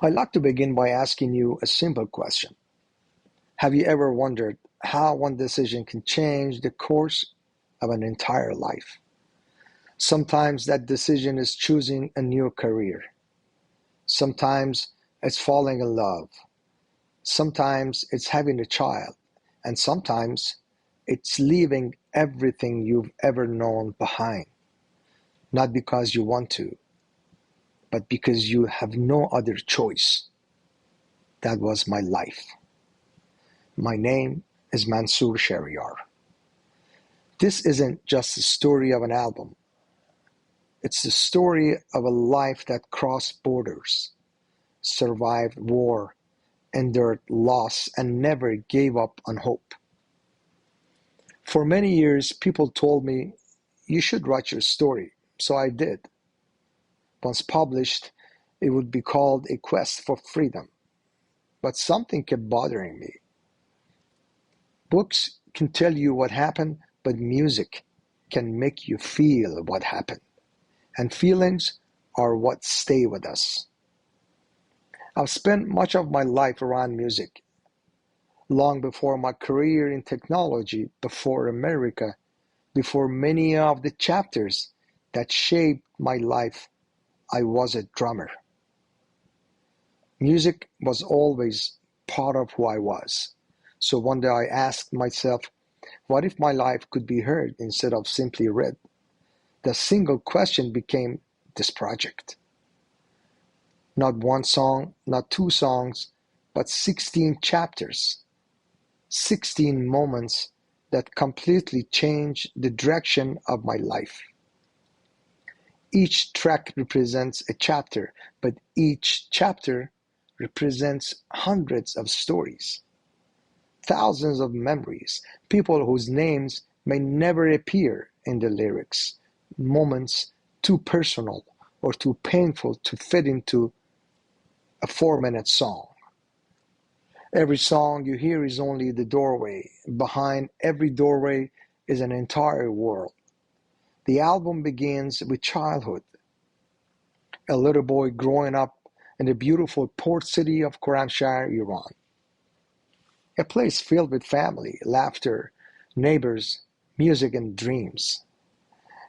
I'd like to begin by asking you a simple question. Have you ever wondered how one decision can change the course of an entire life? Sometimes that decision is choosing a new career. Sometimes it's falling in love. Sometimes it's having a child. And sometimes it's leaving everything you've ever known behind. Not because you want to, but because you have no other choice. That was my life. My name is Mansour Shariar. This isn't just the story of an album. It's the story of a life that crossed borders, survived war, endured loss, and never gave up on hope. For many years, people told me, you should write your story, so I did. Once published, it would be called A Quest for Freedom. But something kept bothering me. Books can tell you what happened, but music can make you feel what happened. And feelings are what stay with us. I've spent much of my life around music. Long before my career in technology, before America, before many of the chapters that shaped my life, I was a drummer. Music was always part of who I was. So one day I asked myself, what if my life could be heard instead of simply read? The single question became this project. Not one song, not two songs, but 16 chapters, 16 moments that completely changed the direction of my life. Each track represents a chapter, but each chapter represents hundreds of stories, thousands of memories, people whose names may never appear in the lyrics, moments too personal or too painful to fit into a 4-minute song. Every song you hear is only the doorway. Behind every doorway is an entire world. The album begins with childhood. A little boy growing up in the beautiful port city of Khorramshahr, Iran. A place filled with family, laughter, neighbors, music, and dreams.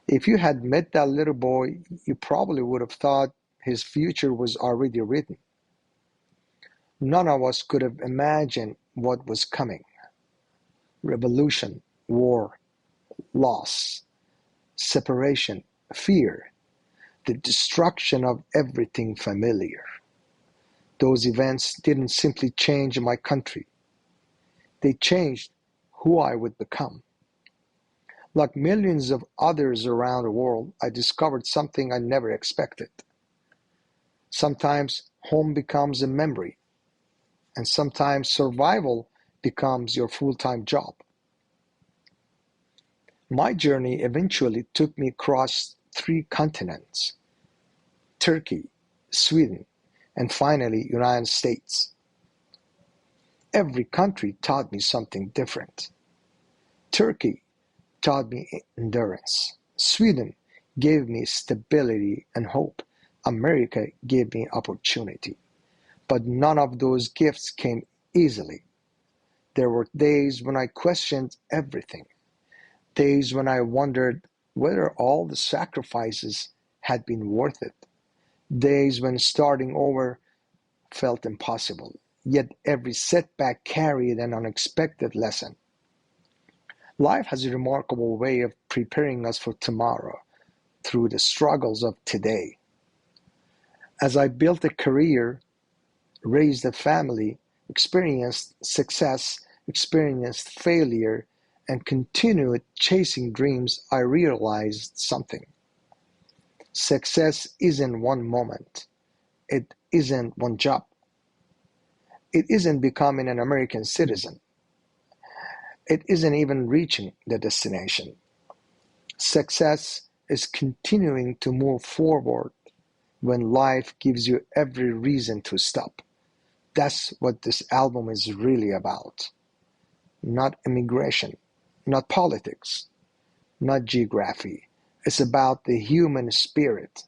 If you had met that little boy, you probably would have thought his future was already written. None of us could have imagined what was coming. Revolution, war, loss, separation, fear, the destruction of everything familiar. Those events didn't simply change my country. They changed who I would become. Like millions of others around the world, I discovered something I never expected. Sometimes home becomes a memory, and sometimes survival becomes your full-time job. My journey eventually took me across 3 continents: Turkey, Sweden, and finally United States. Every country taught me something different. Turkey taught me endurance. Sweden gave me stability and hope. America gave me opportunity. But none of those gifts came easily. There were days when I questioned everything. Days when I wondered whether all the sacrifices had been worth it. Days when starting over felt impossible. Yet every setback carried an unexpected lesson. Life has a remarkable way of preparing us for tomorrow through the struggles of today. As I built a career, raised a family, experienced success, experienced failure, and continued chasing dreams, I realized something. Success isn't one moment. It isn't one job. It isn't becoming an American citizen. It isn't even reaching the destination. Success is continuing to move forward when life gives you every reason to stop. That's what this album is really about. Not immigration, not politics, not geography. It's about the human spirit.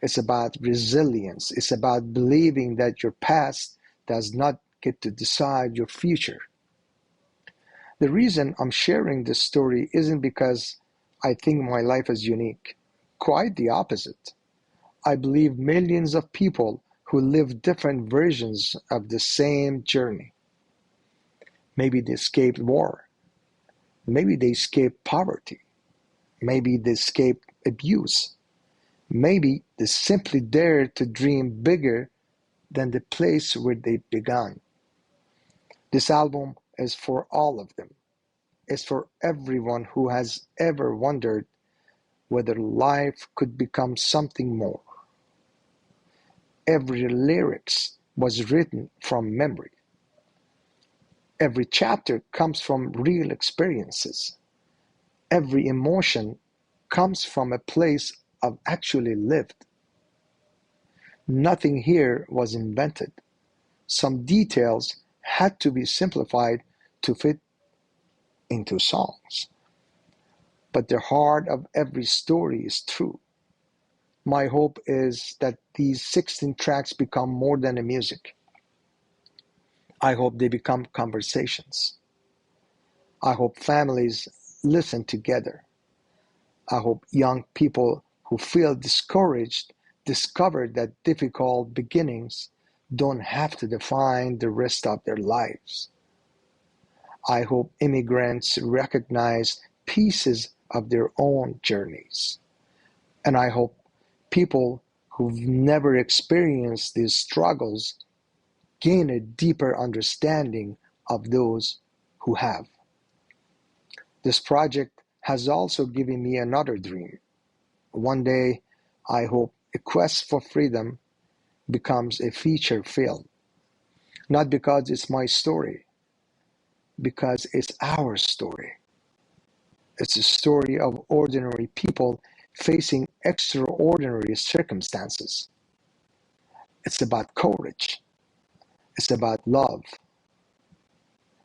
It's about resilience. It's about believing that your past does not get to decide your future. The reason I'm sharing this story isn't because I think my life is unique. Quite the opposite. I believe millions of people who live different versions of the same journey. Maybe they escaped war. Maybe they escaped poverty. Maybe they escaped abuse. Maybe they simply dared to dream bigger than the place where they began. This album is for all of them. It's for everyone who has ever wondered whether life could become something more. Every lyrics was written from memory. Every chapter comes from real experiences. Every emotion comes from a place I've actually lived. Nothing here was invented. Some details had to be simplified to fit into songs. But the heart of every story is true. My hope is that these 16 tracks become more than a music. I hope they become conversations. I hope families listen together. I hope young people who feel discouraged discover that difficult beginnings don't have to define the rest of their lives. I hope immigrants recognize pieces of their own journeys. And I hope people who've never experienced these struggles gain a deeper understanding of those who have. This project has also given me another dream. One day, I hope A Quest for Freedom becomes a feature film. Not because it's my story, because it's our story. It's a story of ordinary people facing extraordinary circumstances. It's about courage. It's about love.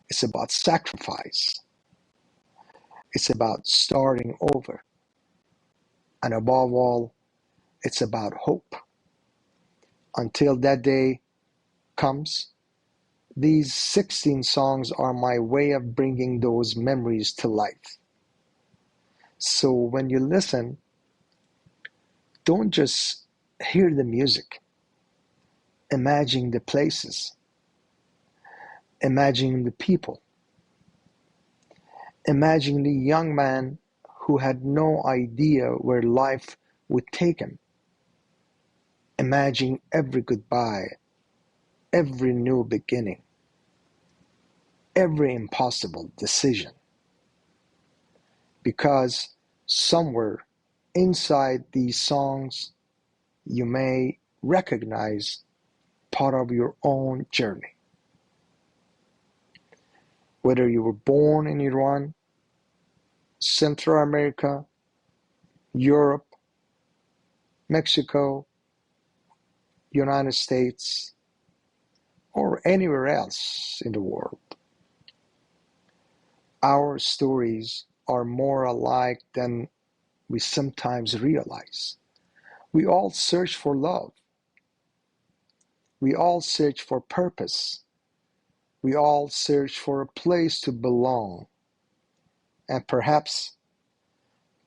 It's about sacrifice. It's about starting over. And above all, it's about hope. Until that day comes, these 16 songs are my way of bringing those memories to life. So when you listen, don't just hear the music. Imagine the places. Imagine the people. Imagine the young man who had no idea where life would take him. Imagine every goodbye, every new beginning, every impossible decision. Because somewhere inside these songs, you may recognize part of your own journey. Whether you were born in Iran, Central America, Europe, Mexico, United States, or anywhere else in the world, our stories are more alike than we sometimes realize. We all search for love. We all search for purpose. We all search for a place to belong. And perhaps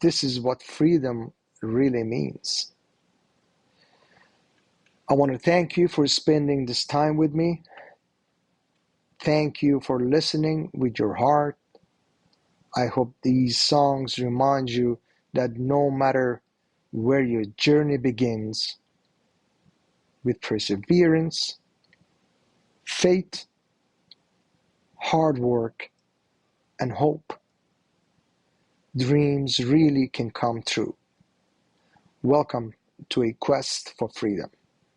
this is what freedom really means. I want to thank you for spending this time with me. Thank you for listening with your heart. I hope these songs remind you that no matter where your journey begins, with perseverance, faith, hard work, and hope, dreams really can come true. Welcome to A Quest for Freedom.